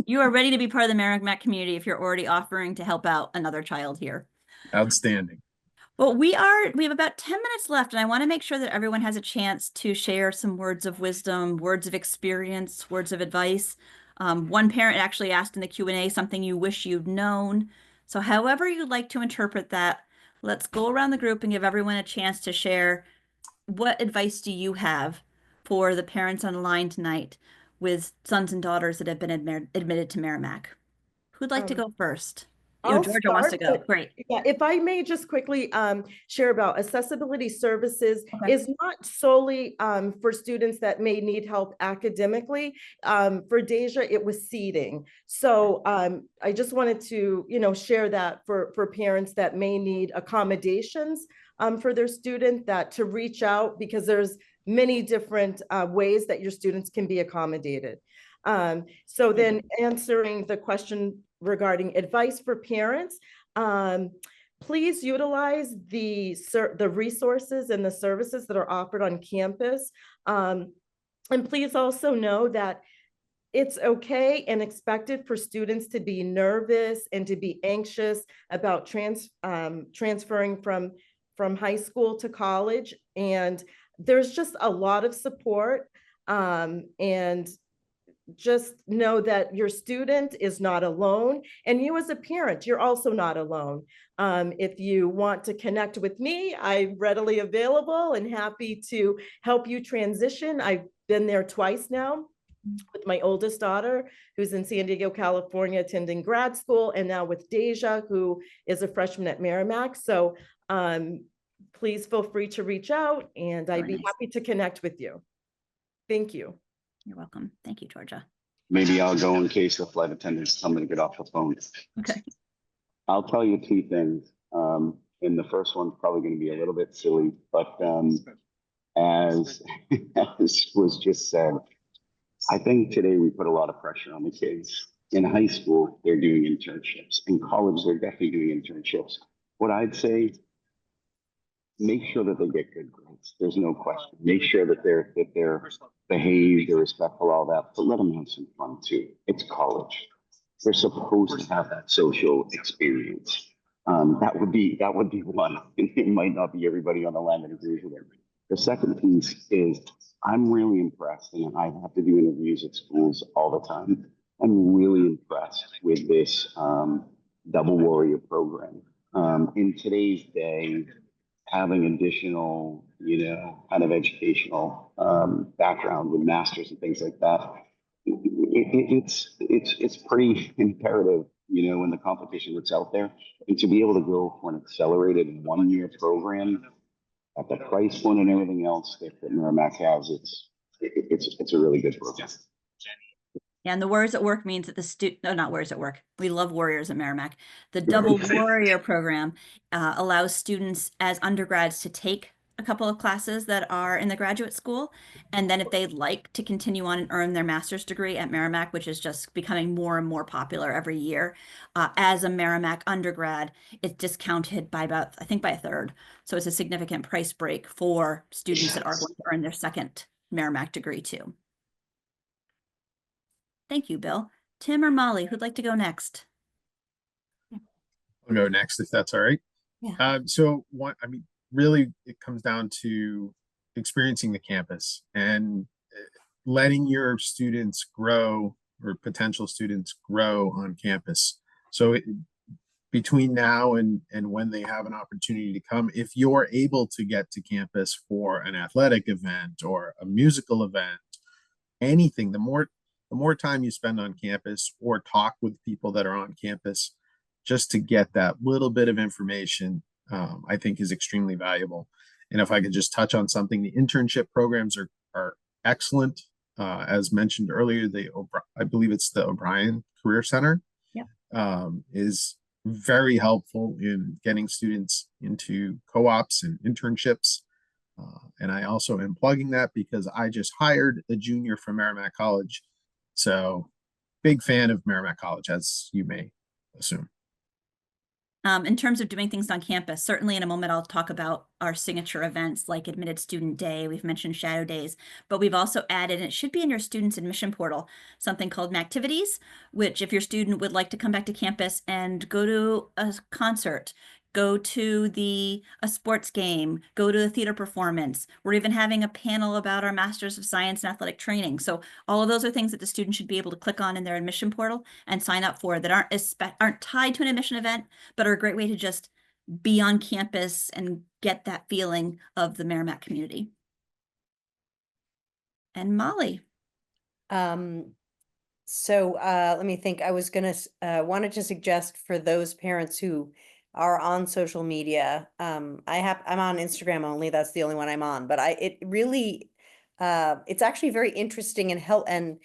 you are ready to be part of the Merrimack community if you're already offering to help out another child here. Outstanding. Well, we have about 10 minutes left, and I want to make sure that everyone has a chance to share some words of wisdom, words of experience, words of advice. One parent actually asked in the Q&A something you wish you'd known. So however you'd like to interpret that, let's go around the group and give everyone a chance to share. What advice do you have for the parents on the line tonight with sons and daughters that have been admitted to Merrimack? Who'd like to go first? I'll Georgia wants to start, go. but Great. yeah, if I may just quickly share about accessibility services Okay. is not solely for students that may need help academically. For Deja, it was seating. So I just wanted to, share that for parents that may need accommodations for their student, that to reach out, because there's many different ways that your students can be accommodated. So then answering the question regarding advice for parents, please utilize the resources and the services that are offered on campus. And please also know that it's okay and expected for students to be nervous and to be anxious about transferring from high school to college. And there's just a lot of support, and just know that your student is not alone, and you as a parent, you're also not alone. If you want to connect with me, I'm readily available and happy to help you transition. I've been there twice now with my oldest daughter, who's in San Diego, California, attending grad school, and now with Deja, who is a freshman at Merrimack. So please feel free to reach out, and I'd be happy to connect with you. Thank you. You're welcome. Thank you, Georgia. Maybe I'll go in case the flight attendants tell me to get off the phone. Okay. I'll tell you two things. And the first one's probably going to be a little bit silly, but as, as was just said, I think today we put a lot of pressure on the kids. In high school, they're doing internships. In college, they're definitely doing internships. What I'd say, make sure that they get good grades. There's no question. Make sure that they're behaved, they're respectful, all that, but let them have some fun too. It's college. They're supposed to have that social experience. That would be one. It might not be everybody on the land that agrees with it. The second piece is I'm really impressed, and I have to do interviews at schools all the time. I'm really impressed with this double warrior program. In today's day, having additional, kind of educational background with masters and things like that, it's pretty imperative, in the competition that's out there, and to be able to go for an accelerated 1 year program at the price point and everything else that Merrimack has, it's a really good program. Yeah, and the Warriors at Work means that the no, not Warriors at Work. We love Warriors at Merrimack. The Double Warrior program allows students as undergrads to take a couple of classes that are in the graduate school. And then if they'd like to continue on and earn their master's degree at Merrimack, which is just becoming more and more popular every year, as a Merrimack undergrad, it's discounted by about, I think, by a third. So it's a significant price break for students that are going to earn their second Merrimack degree too. Thank you, Bill. Tim or Molly, who'd like to go next? I'll go next if that's all right. Yeah. So really it comes down to experiencing the campus and letting your students grow, or potential students grow on campus. So between now and when they have an opportunity to come, if you're able to get to campus for an athletic event or a musical event, anything, the more time you spend on campus or talk with people that are on campus, just to get that little bit of information, I think is extremely valuable. And if I could just touch on something, the internship programs are excellent. As mentioned earlier, I believe it's the O'Brien Career Center, is very helpful in getting students into co-ops and internships. And I also am plugging that because I just hired a junior from Merrimack College. So big fan of Merrimack College, as you may assume. In terms of doing things on campus, certainly in a moment, I'll talk about our signature events like Admitted Student Day. We've mentioned Shadow Days, but we've also added, and it should be in your student's admission portal, something called Mactivities, which if your student would like to come back to campus and go to a concert, go to a sports game, go to a theater performance. We're even having a panel about our Masters of Science and Athletic Training. So all of those are things that the student should be able to click on in their admission portal and sign up for, that aren't tied to an admission event, but are a great way to just be on campus and get that feeling of the Merrimack community. And Molly. So let me think. I was gonna wanted to suggest for those parents who are on social media. I'm on Instagram only. That's the only one I'm on. But it really it's actually very interesting and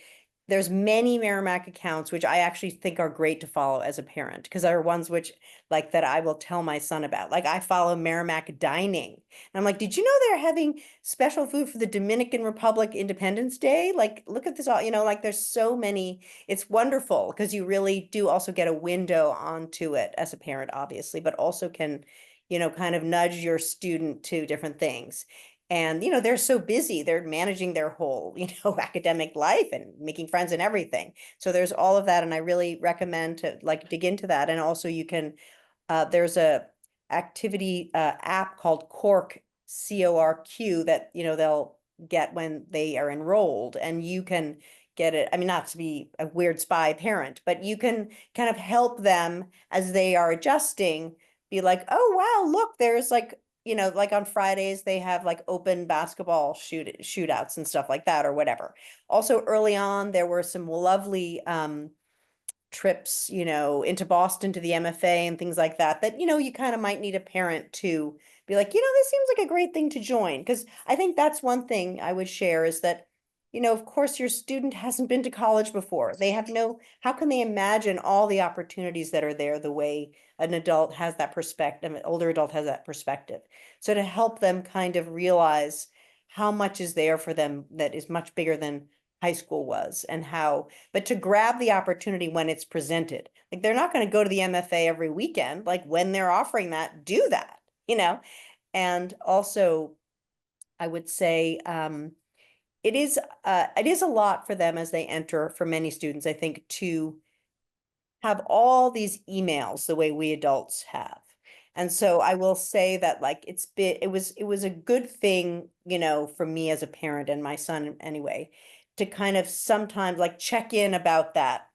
there's many Merrimack accounts, which I actually think are great to follow as a parent, because there are ones which like that I will tell my son about. Like I follow Merrimack Dining. And I'm like, did you know they're having special food for the Dominican Republic Independence Day? Like, look at this all, like there's so many. It's wonderful because you really do also get a window onto it as a parent, obviously, but also can, kind of nudge your student to different things. And, they're so busy, they're managing their whole, academic life and making friends and everything. So there's all of that. And I really recommend to like dig into that. And also you can, there's a activity app called Cork, CORQ, that, they'll get when they are enrolled, and you can get it. I mean, not to be a weird spy parent, but you can kind of help them as they are adjusting, be like, oh, wow, look, there's like, like on Fridays, they have like open basketball shootouts and stuff like that, or whatever. Also, early on, there were some lovely trips, into Boston to the MFA and things like that, you kind of might need a parent to be like, this seems like a great thing to join. Because I think that's one thing I would share is that, of course your student hasn't been to college before. They have how can they imagine all the opportunities that are there the way an adult has that perspective, an older adult has that perspective. So to help them kind of realize how much is there for them that is much bigger than high school was, and but to grab the opportunity when it's presented. Like they're not going to go to the MFA every weekend. Like when they're offering that, do that, and also I would say, it is a lot for them as they enter, for many students, I think, to have all these emails the way we adults have. And so I will say that like it was a good thing, for me as a parent and my son anyway, to kind of sometimes like check in about that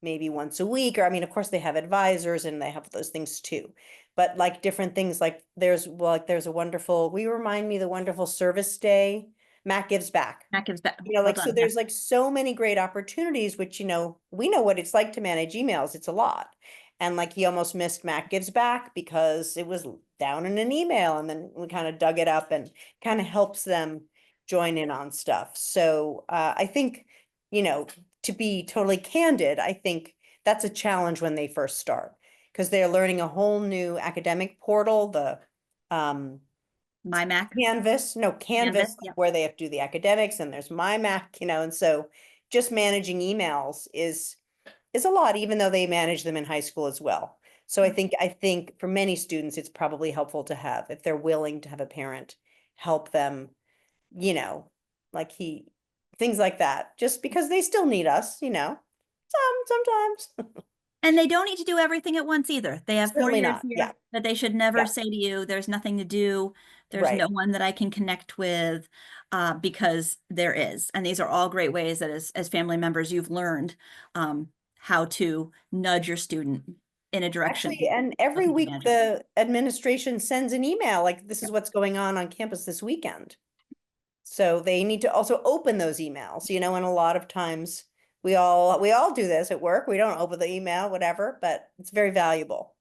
maybe once a week. Or I mean, of course they have advisors and they have those things too. But like different things, like there's a wonderful, will you remind me the wonderful service day? Matt Gives Back. That gives back. Like, Hold so on. Yeah. there's like so many great opportunities, which, we know what it's like to manage emails. It's a lot. And like he almost missed Matt Gives Back because it was down in an email, and then we kind of dug it up and kind of helps them join in on stuff. So I think, to be totally candid, I think that's a challenge when they first start, because they're learning a whole new academic portal, the My Mac. Canvas, Canvas, like, yep. where they have to do the academics, and there's my Mac, and so just managing emails is a lot, even though they manage them in high school as well. So I think for many students, it's probably helpful to have, if they're willing to have a parent help them, like things like that, just because they still need us, sometimes. And they don't need to do everything at once either. They have 4 Certainly years not. here, Yeah. but they should never Yeah. say to you, there's nothing to do. There's Right. no one that I can connect with, because there is. And these are all great ways that as family members, you've learned how to nudge your student in a direction. Actually, and every week the administration sends an email like, this is what's going on campus this weekend. So they need to also open those emails, and a lot of times we all do this at work. We don't open the email, whatever, but it's very valuable.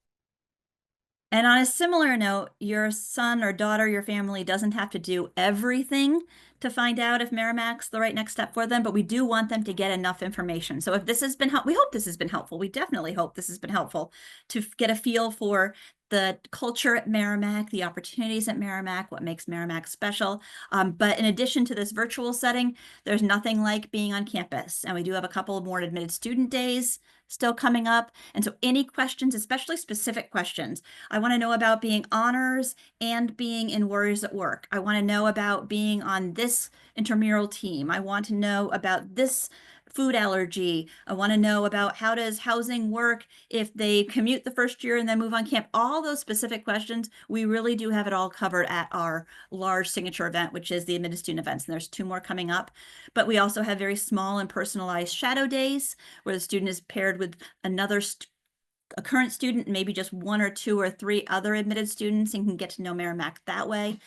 And on a similar note, your son or daughter, your family doesn't have to do everything to find out if Merrimack's the right next step for them, but we do want them to get enough information. So if this has been helpful, we hope this has been helpful. We definitely hope this has been helpful to get a feel for the culture at Merrimack, the opportunities at Merrimack, what makes Merrimack special. But in addition to this virtual setting, there's nothing like being on campus. And we do have a couple of more admitted student days still coming up. And so any questions, especially specific questions, I want to know about being honors and being in Warriors at Work. I want to know about being on this intramural team. I want to know about this food allergy. I want to know about how does housing work if they commute the first year and then move on camp. All those specific questions, we really do have it all covered at our large signature event, which is the admitted student events. And there's 2 more coming up. But we also have very small and personalized shadow days where the student is paired with a current student, maybe just 1 or 2 or 3 other admitted students, and can get to know Merrimack that way.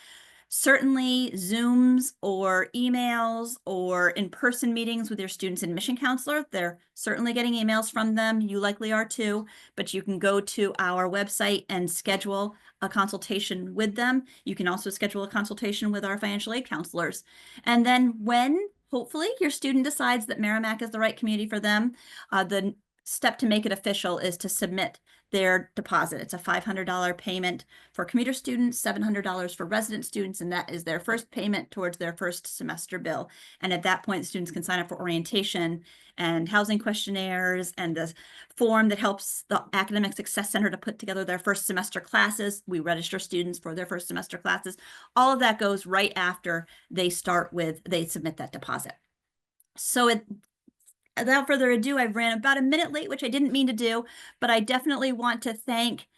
Certainly Zooms or emails or in-person meetings with your students' admission counselor. They're certainly getting emails from them. You likely are too, but you can go to our website and schedule a consultation with them. You can also schedule a consultation with our financial aid counselors. And then when hopefully your student decides that Merrimack is the right community for them, the step to make it official is to submit their deposit. It's a $500 payment for commuter students, $700 for resident students, and that is their first payment towards their first semester bill. And at that point, students can sign up for orientation and housing questionnaires and the form that helps the Academic Success Center to put together their first semester classes. We register students for their first semester classes. All of that goes right after they submit that deposit. So without further ado, I ran about a minute late, which I didn't mean to do, but I definitely want to thank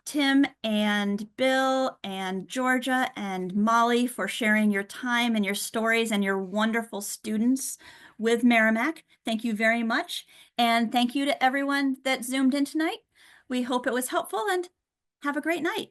Tim and Bill and Georgia and Molly for sharing your time and your stories and your wonderful students with Merrimack. Thank you very much. And thank you to everyone that Zoomed in tonight. We hope it was helpful, and have a great night.